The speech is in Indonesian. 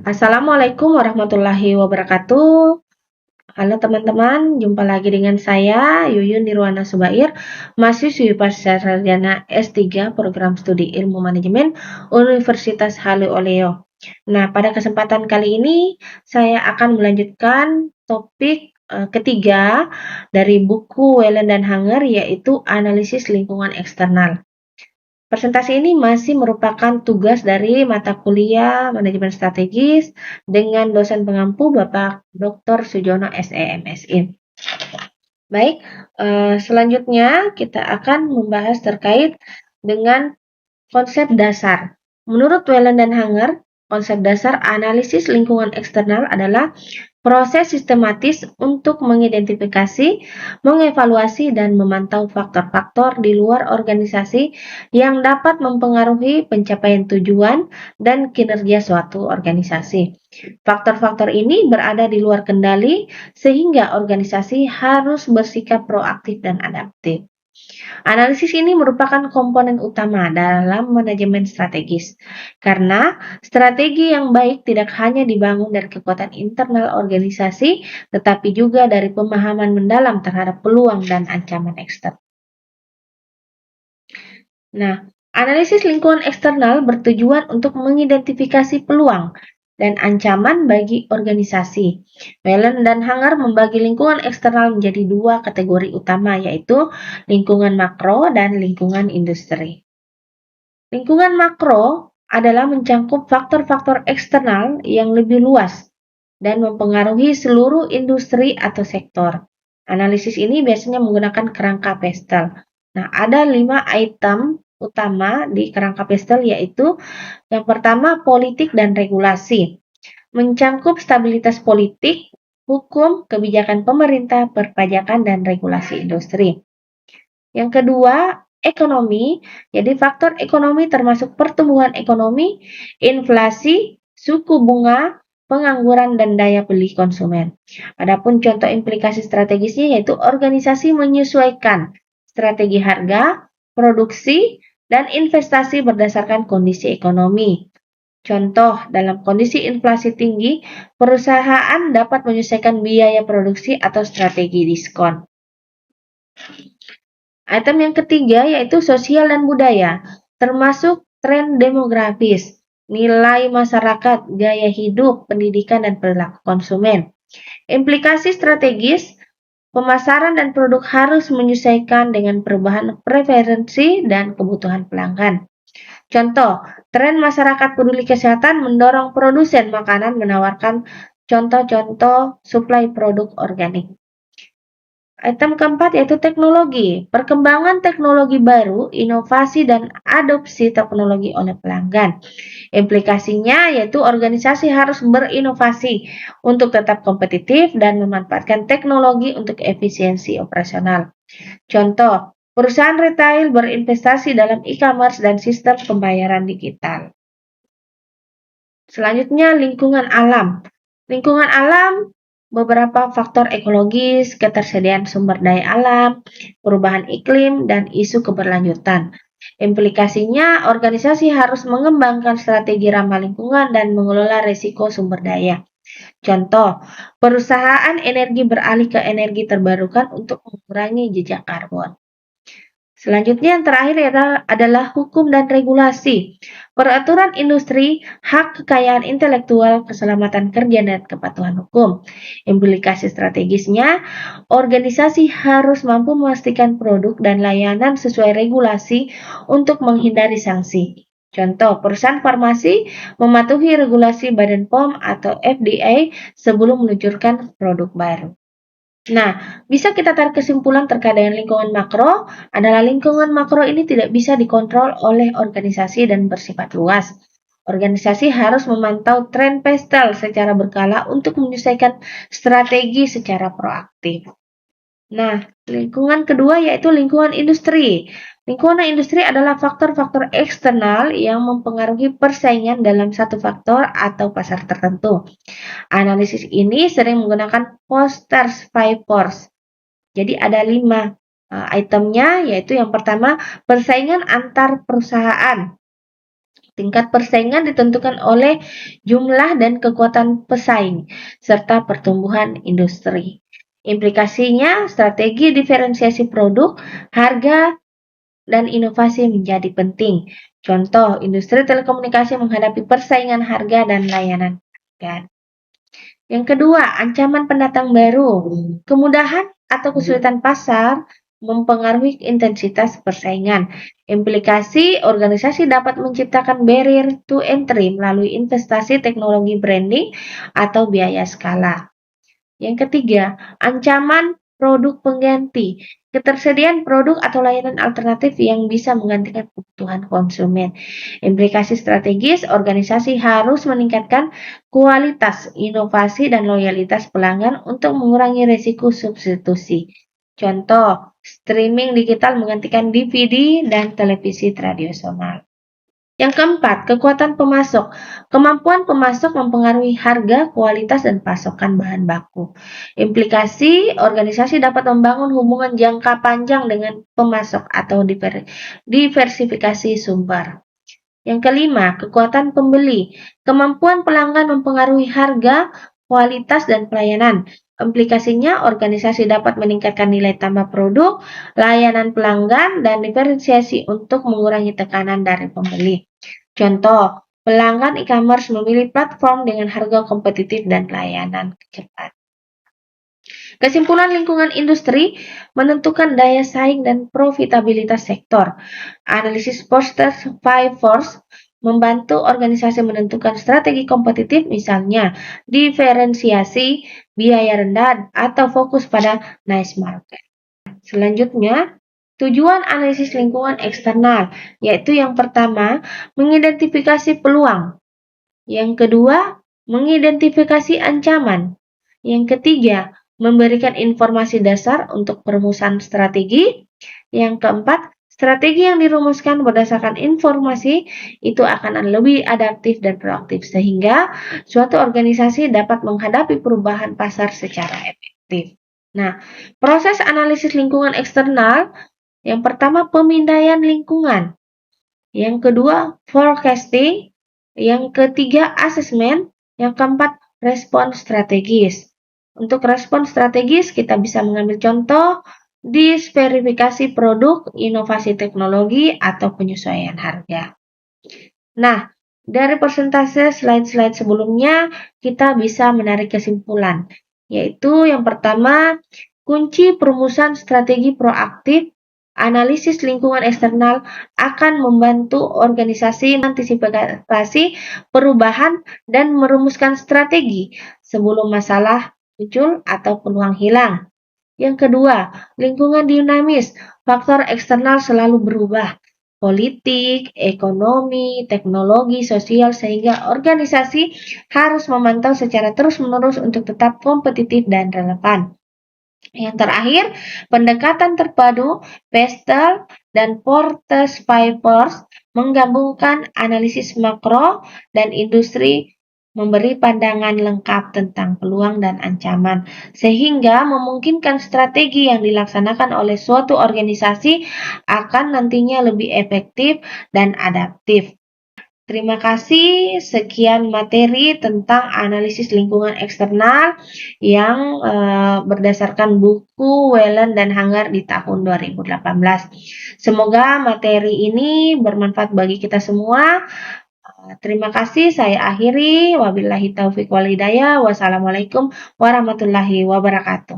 Assalamualaikum warahmatullahi wabarakatuh. Halo teman-teman, jumpa lagi dengan saya Yuyun Nirwana Subair, mahasiswi pasca sarjana S3 Program Studi Ilmu Manajemen Universitas Haluoleo. Nah, pada kesempatan kali ini saya akan melanjutkan topik ketiga dari buku Wellen dan Hanger, yaitu analisis lingkungan eksternal. Presentasi ini masih merupakan tugas dari mata kuliah Manajemen Strategis dengan dosen pengampu Bapak Dr. Sujono SEMSI. Baik, selanjutnya kita akan membahas terkait dengan konsep dasar. Menurut Wellen dan Hanger, konsep dasar analisis lingkungan eksternal adalah proses sistematis untuk mengidentifikasi, mengevaluasi, dan memantau faktor-faktor di luar organisasi yang dapat mempengaruhi pencapaian tujuan dan kinerja suatu organisasi. Faktor-faktor ini berada di luar kendali, sehingga organisasi harus bersikap proaktif dan adaptif. Analisis ini merupakan komponen utama dalam manajemen strategis, karena strategi yang baik tidak hanya dibangun dari kekuatan internal organisasi, tetapi juga dari pemahaman mendalam terhadap peluang dan ancaman eksternal. Nah, analisis lingkungan eksternal bertujuan untuk mengidentifikasi peluang dan ancaman bagi organisasi. Wellen dan Hanger membagi lingkungan eksternal menjadi dua kategori utama, yaitu lingkungan makro dan lingkungan industri. Lingkungan makro adalah mencakup faktor-faktor eksternal yang lebih luas dan mempengaruhi seluruh industri atau sektor. Analisis ini biasanya menggunakan kerangka Pestel. Nah, ada 5 item utama di kerangka Pestel, yaitu yang pertama politik dan regulasi. Mencakup stabilitas politik, hukum, kebijakan pemerintah, perpajakan, dan regulasi industri. Yang kedua, ekonomi. Jadi faktor ekonomi termasuk pertumbuhan ekonomi, inflasi, suku bunga, pengangguran, dan daya beli konsumen. Adapun contoh implikasi strategisnya yaitu organisasi menyesuaikan strategi harga, produksi, dan investasi berdasarkan kondisi ekonomi. Contoh, dalam kondisi inflasi tinggi, perusahaan dapat menyesuaikan biaya produksi atau strategi diskon. Item yang ketiga yaitu sosial dan budaya, termasuk tren demografis, nilai masyarakat, gaya hidup, pendidikan, dan perilaku konsumen. Implikasi strategis, pemasaran dan produk harus menyesuaikan dengan perubahan preferensi dan kebutuhan pelanggan. Contoh, tren masyarakat peduli kesehatan mendorong produsen makanan menawarkan contoh-contoh suplai produk organik. Item keempat yaitu teknologi. Perkembangan teknologi baru, inovasi, dan adopsi teknologi oleh pelanggan. Implikasinya yaitu organisasi harus berinovasi untuk tetap kompetitif dan memanfaatkan teknologi untuk efisiensi operasional. Contoh, perusahaan retail berinvestasi dalam e-commerce dan sistem pembayaran digital. Selanjutnya, lingkungan alam. Lingkungan alam, beberapa faktor ekologis, ketersediaan sumber daya alam, perubahan iklim, dan isu keberlanjutan. Implikasinya, organisasi harus mengembangkan strategi ramah lingkungan dan mengelola risiko sumber daya. Contoh, perusahaan energi beralih ke energi terbarukan untuk mengurangi jejak karbon. Selanjutnya yang terakhir adalah hukum dan regulasi. Peraturan industri, hak kekayaan intelektual, keselamatan kerja, dan kepatuhan hukum. Implikasi strategisnya, organisasi harus mampu memastikan produk dan layanan sesuai regulasi untuk menghindari sanksi. Contoh, perusahaan farmasi mematuhi regulasi Badan POM atau FDA sebelum meluncurkan produk baru. Nah, bisa kita tarik kesimpulan terkait dengan lingkungan makro adalah lingkungan makro ini tidak bisa dikontrol oleh organisasi dan bersifat luas. Organisasi harus memantau tren Pestel secara berkala untuk menyesuaikan strategi secara proaktif. Nah, lingkungan kedua yaitu lingkungan industri. Lingkungan industri adalah faktor-faktor eksternal yang mempengaruhi persaingan dalam satu faktor atau pasar tertentu. Analisis ini sering menggunakan Foster's Five Force. Jadi ada 5 itemnya, yaitu yang pertama persaingan antar perusahaan. Tingkat persaingan ditentukan oleh jumlah dan kekuatan pesaing, serta pertumbuhan industri. Implikasinya, strategi diferensiasi produk, harga, dan inovasi menjadi penting. Contoh, industri telekomunikasi menghadapi persaingan harga dan layanan. Yang kedua, ancaman pendatang baru. Kemudahan atau kesulitan pasar mempengaruhi intensitas persaingan. Implikasi organisasi dapat menciptakan barrier to entry melalui investasi teknologi branding atau biaya skala. Yang ketiga, ancaman produk pengganti. Ketersediaan produk atau layanan alternatif yang bisa menggantikan kebutuhan konsumen. Implikasi strategis, organisasi harus meningkatkan kualitas, inovasi, dan loyalitas pelanggan untuk mengurangi risiko substitusi. Contoh, streaming digital menggantikan DVD dan televisi tradisional. Yang keempat, kekuatan pemasok. Kemampuan pemasok mempengaruhi harga, kualitas, dan pasokan bahan baku. Implikasi, organisasi dapat membangun hubungan jangka panjang dengan pemasok atau diversifikasi sumber. Yang kelima, kekuatan pembeli. Kemampuan pelanggan mempengaruhi harga, kualitas, dan pelayanan. Implikasinya, organisasi dapat meningkatkan nilai tambah produk, layanan pelanggan, dan diferensiasi untuk mengurangi tekanan dari pembeli. Contoh, pelanggan e-commerce memilih platform dengan harga kompetitif dan layanan cepat. Kesimpulan, lingkungan industri menentukan daya saing dan profitabilitas sektor. Analisis Foster's 5 Force membantu organisasi menentukan strategi kompetitif, misalnya diferensiasi, biaya rendah, atau fokus pada niche market. Selanjutnya, tujuan analisis lingkungan eksternal, yaitu yang pertama, mengidentifikasi peluang. Yang kedua, mengidentifikasi ancaman. Yang ketiga, memberikan informasi dasar untuk perumusan strategi. Yang keempat, strategi yang dirumuskan berdasarkan informasi itu akan lebih adaptif dan proaktif sehingga suatu organisasi dapat menghadapi perubahan pasar secara efektif. Nah, proses analisis lingkungan eksternal, yang pertama pemindaian lingkungan, yang kedua forecasting, yang ketiga asesmen, yang keempat respon strategis. Untuk respon strategis kita bisa mengambil contoh diverifikasi produk, inovasi teknologi, atau penyesuaian harga. Nah, dari persentase slide-slide sebelumnya, kita bisa menarik kesimpulan, yaitu yang pertama, kunci perumusan strategi proaktif, analisis lingkungan eksternal akan membantu organisasi mengantisipasi perubahan dan merumuskan strategi sebelum masalah muncul atau peluang hilang. Yang kedua, lingkungan dinamis. Faktor eksternal selalu berubah. Politik, ekonomi, teknologi, sosial, sehingga organisasi harus memantau secara terus-menerus untuk tetap kompetitif dan relevan. Yang terakhir, pendekatan terpadu, Pestel dan Portes Pipers menggabungkan analisis makro dan industri, memberi pandangan lengkap tentang peluang dan ancaman, sehingga memungkinkan strategi yang dilaksanakan oleh suatu organisasi akan nantinya lebih efektif dan adaptif. Terima kasih, sekian materi tentang analisis lingkungan eksternal yang berdasarkan buku Whelan dan Hanger di tahun 2018. Semoga materi ini bermanfaat bagi kita semua. Terima kasih, saya akhiri. Wabillahi taufiq wal hidayah. Wassalamualaikum warahmatullahi wabarakatuh.